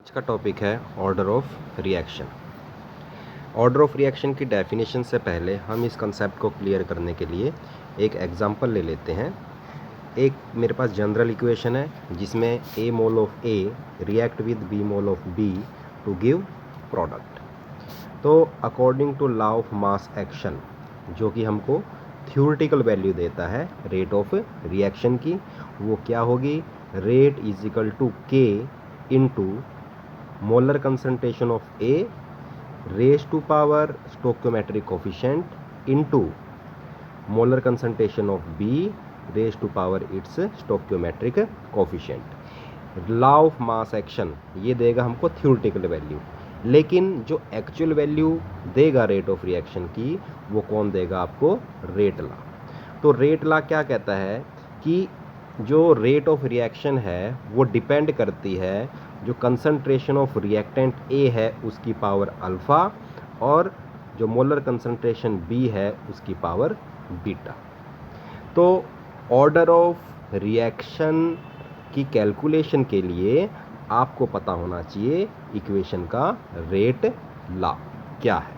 आज का टॉपिक है order of reaction. Order of reaction की डेफिनेशन से पहले हम इस कंसेप्ट को क्लियर करने के लिए एक एग्जांपल ले लेते हैं। एक मेरे पास जनरल इक्वेशन है जिसमें A mole of A react with B mole of B to give product. तो according to law of mass action, जो कि हमको थ्योरेटिकल वैल्यू देता है रेट ऑफ रिएक्शन की, वो क्या होगी? Rate is equal to K into molar concentration of A raise to power stoichiometric coefficient into molar concentration of B raise to power its stoichiometric coefficient. Law of mass action ये देगा हमको theoretical value, लेकिन जो actual value देगा rate of reaction की वो कौन देगा आपको? Rate law. तो रेट लॉ क्या कहता है कि जो रेट ऑफ रिएक्शन है वो डिपेंड करती है जो कंसंट्रेशन ऑफ रिएक्टेंट A है उसकी पावर अल्फ़ा और जो मोलर कंसंट्रेशन B है उसकी पावर बीटा। तो ऑर्डर ऑफ रिएक्शन की कैलकुलेशन के लिए आपको पता होना चाहिए इक्वेशन का रेट लॉ क्या है।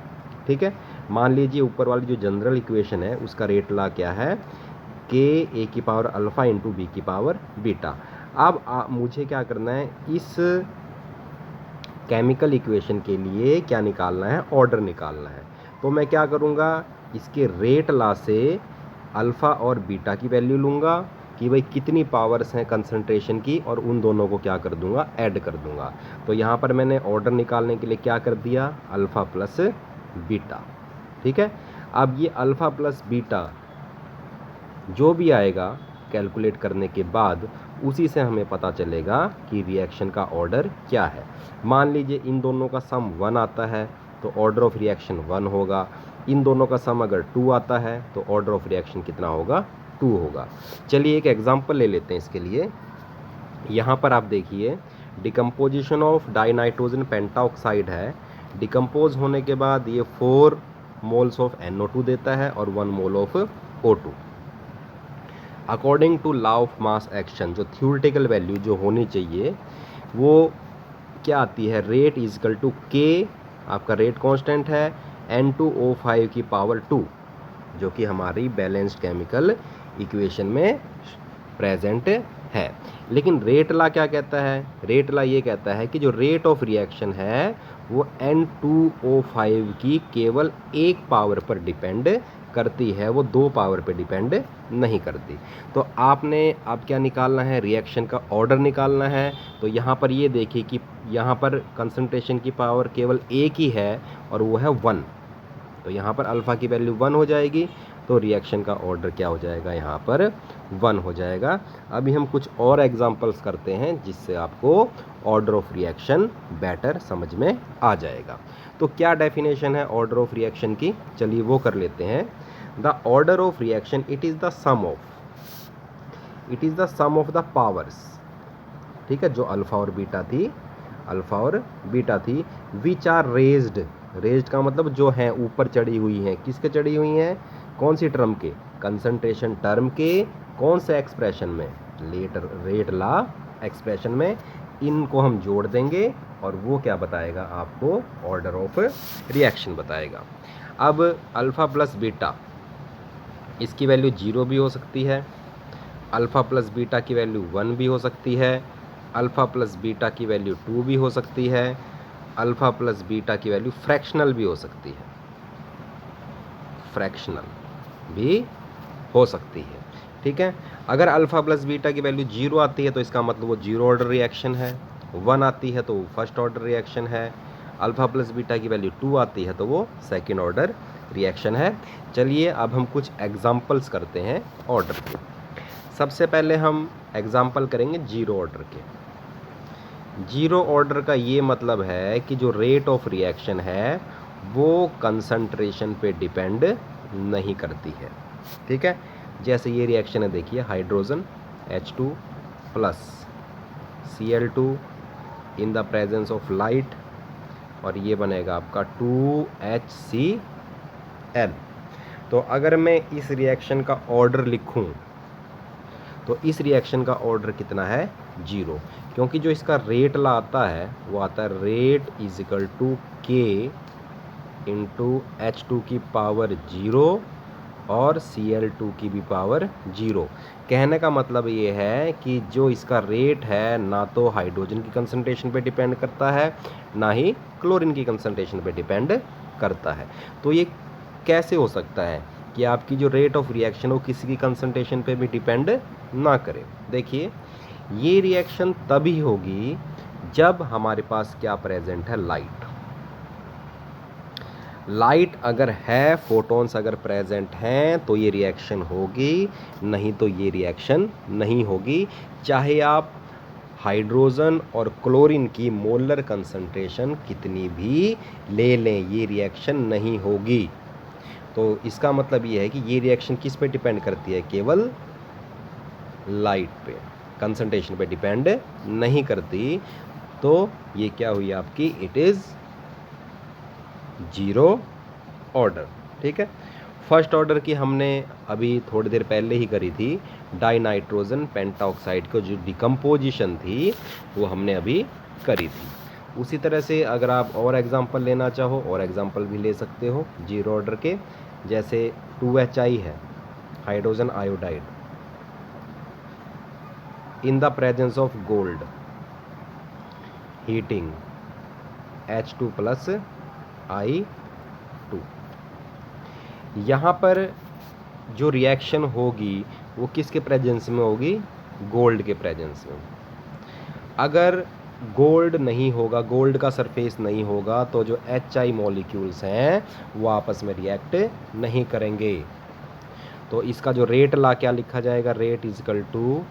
ठीक है, मान लीजिए ऊपर वाली जो जनरल इक्वेशन है उसका रेट लॉ क्या है? K A की पावर अल्फ़ा इंटू B की पावर बीटा। अब मुझे क्या करना है, इस केमिकल इक्वेशन के लिए क्या निकालना है? ऑर्डर निकालना है। तो मैं क्या करूँगा, इसके रेट लॉ से अल्फ़ा और बीटा की वैल्यू लूँगा कि भाई कितनी पावर्स हैं कंसंट्रेशन की, और उन दोनों को क्या कर दूँगा? ऐड कर दूँगा। तो यहाँ पर मैंने ऑर्डर निकालने के लिए क्या कर दिया? Alpha plus beta. ठीक है, अब ये अल्फ़ा प्लस बीटा जो भी आएगा कैलकुलेट करने के बाद उसी से हमें पता चलेगा कि रिएक्शन का ऑर्डर क्या है। मान लीजिए इन दोनों का सम 1 आता है तो ऑर्डर ऑफ रिएक्शन 1 होगा। इन दोनों का सम अगर 2 आता है तो ऑर्डर ऑफ रिएक्शन कितना होगा? 2 होगा। चलिए एक एग्जांपल ले लेते हैं इसके लिए। यहाँ पर आप देखिए डिकम्पोजिशन ऑफ डाइनाइट्रोजन पेंटाऑक्साइड है। डिकम्पोज होने के बाद ये 4 मोल्स ऑफ NO2 देता है और 1 mole of O2। According to law of mass action जो थ्योरेटिकल वैल्यू जो होनी चाहिए वो क्या आती है? Rate is equal to K, आपका रेट कांस्टेंट है, N2O5 की पावर 2, जो कि हमारी बैलेंस्ड केमिकल इक्वेशन में प्रेजेंट है। लेकिन रेट लॉ क्या कहता है? रेट लॉ ये कहता है कि जो रेट ऑफ रिएक्शन है वो N2O5 की केवल एक पावर पर डिपेंड करती है, वो 2 पावर पे डिपेंड नहीं करती। तो आपने अब क्या निकालना है? रिएक्शन का ऑर्डर निकालना है। तो यहाँ पर ये देखिए कि यहाँ पर कंसंट्रेशन की पावर केवल एक ही है और वो है 1। तो यहाँ पर अल्फ़ा की वैल्यू 1 हो जाएगी, तो रिएक्शन का ऑर्डर क्या हो जाएगा? यहाँ पर 1 हो जाएगा। अभी हम कुछ और एग्जांपल्स करते हैं जिससे आपको ऑर्डर ऑफ रिएक्शन बेटर समझ में आ जाएगा। तो क्या डेफिनेशन है ऑर्डर ऑफ रिएक्शन की? चलिए वो कर लेते हैं। The order of reaction it is the sum of the powers. ठीक है, जो अल्फ़ा और बीटा थी विच आर रेज्ड का मतलब जो हैं ऊपर चढ़ी हुई हैं। किसके चढ़ी हुई हैं? कौन सी टर्म के? कंसंट्रेशन टर्म के। कौन से एक्सप्रेशन में? रेट लॉ एक्सप्रेशन में। इनको हम जोड़ देंगे और वो क्या बताएगा आपको? ऑर्डर ऑफ रिएक्शन बताएगा। अब अल्फ़ा प्लस बीटा, इसकी वैल्यू 0 भी हो सकती है, अल्फ़ा प्लस बीटा की वैल्यू 1 भी हो सकती है, अल्फ़ा प्लस बीटा की वैल्यू 2 भी हो सकती है, अल्फ़ा प्लस बीटा की वैल्यू फ्रैक्शनल भी हो सकती है, ठीक है। अगर अल्फ़ा प्लस बीटा की वैल्यू 0 आती है तो इसका मतलब वो 0 ऑर्डर रिएक्शन है, 1 आती है तो वो फर्स्ट ऑर्डर रिएक्शन है, अल्फ़ा प्लस बीटा की वैल्यू 2 आती है तो वो सेकेंड ऑर्डर रिएक्शन है। चलिए अब हम कुछ एग्जाम्पल्स करते हैं ऑर्डर के। सबसे पहले हम एग्जाम्पल करेंगे 0 ऑर्डर के। 0 ऑर्डर का ये मतलब है कि जो रेट ऑफ रिएक्शन है वो कंसंट्रेशन पे डिपेंड नहीं करती है। ठीक है, जैसे ये रिएक्शन है, देखिए hydrogen H2 plus Cl2 in the presence of light, और ये बनेगा आपका 2HCl। तो अगर मैं इस रिएक्शन का ऑर्डर लिखूं तो इस रिएक्शन का ऑर्डर कितना है? जीरो, क्योंकि जो इसका रेट ला आता है वो आता है रेट इज इक्वल टू के इंटू H2 की पावर जीरो और Cl2 की भी पावर जीरो। कहने का मतलब ये है कि जो इसका रेट है ना तो हाइड्रोजन की कंसंट्रेशन पे डिपेंड करता है, ना ही क्लोरीन की कंसंट्रेशन पे डिपेंड करता है। तो ये कैसे हो सकता है कि आपकी जो रेट ऑफ रिएक्शन हो किसी की कंसंट्रेशन पे भी डिपेंड ना करे? देखिए, ये रिएक्शन तभी होगी जब हमारे पास क्या प्रेजेंट है, लाइट। लाइट अगर है, फोटॉन्स अगर प्रेजेंट हैं तो ये रिएक्शन होगी, नहीं तो ये रिएक्शन नहीं होगी। चाहे आप हाइड्रोजन और क्लोरीन की मोलर कंसंट्रेशन कितनी भी ले लें, ये रिएक्शन नहीं होगी। तो इसका मतलब ये है कि ये रिएक्शन किस पे डिपेंड करती है? केवल लाइट पे, कंसंट्रेशन पे डिपेंड नहीं करती। तो ये क्या हुई आपकी? It is zero order. ठीक है, फर्स्ट ऑर्डर की हमने अभी थोड़ी देर पहले ही करी थी। डाइनाइट्रोजन पेंटाऑक्साइड को जो डिकम्पोजिशन थी वो हमने अभी करी थी। उसी तरह से अगर आप और एग्जांपल लेना चाहो और एग्जांपल भी ले सकते हो जीरो ऑर्डर के, जैसे 2HI है, hydrogen iodide, in the presence of gold, heating H2 plus I2। यहाँ पर जो रिएक्शन होगी वो किसके प्रेजेंस में होगी? गोल्ड के प्रेजेंस में। अगर गोल्ड नहीं होगा, गोल्ड का सरफेस नहीं होगा, तो जो HI मॉलिक्यूल्स हैं वो आपस में रिएक्ट नहीं करेंगे। तो इसका जो रेट ला क्या लिखा जाएगा? रेट इज इक्वल टू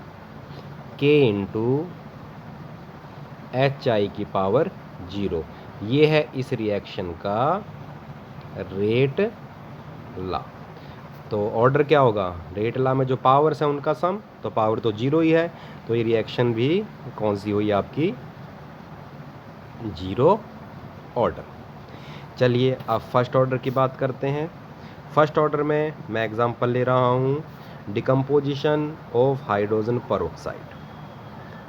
के इंटू HI की पावर जीरो। ये है इस रिएक्शन का रेट ला। तो ऑर्डर क्या होगा? रेट ला में जो पावर्स हैं उनका सम, तो पावर तो जीरो ही है, तो ये रिएक्शन भी कौन सी हुई आपकी? Zero order. चलिए अब फर्स्ट ऑर्डर की बात करते हैं। फर्स्ट ऑर्डर में मैं एग्जांपल ले रहा हूँ decomposition of hydrogen peroxide.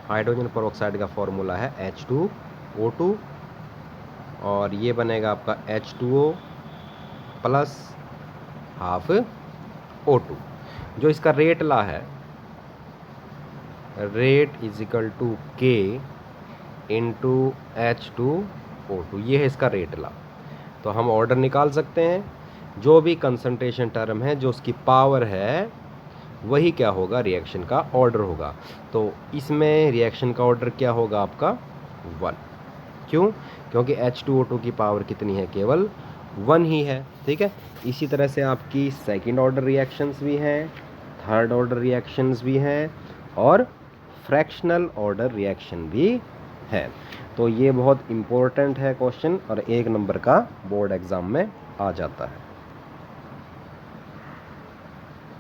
Hydrogen peroxide का फॉर्मूला है H2O2 और ये बनेगा आपका H2O प्लस हाफ O2। जो इसका रेट ला है, रेट इज इक्वल टू के इंटू H2O2, ये है इसका रेट ला। तो हम ऑर्डर निकाल सकते हैं, जो भी कंसंट्रेशन टर्म है, जो उसकी पावर है, वही क्या होगा? रिएक्शन का ऑर्डर होगा। तो इसमें रिएक्शन का ऑर्डर क्या होगा आपका? 1। क्यों? क्योंकि H2O2 की पावर कितनी है? केवल 1 ही है। ठीक है, इसी तरह से आपकी सेकंड ऑर्डर रिएक्शंस भी हैं, थर्ड ऑर्डर रिएक्शंस भी हैं और फ्रैक्शनल ऑर्डर रिएक्शन भी है। तो ये बहुत इम्पोर्टेंट है क्वेश्चन और 1 नंबर का बोर्ड एग्ज़ाम में आ जाता है।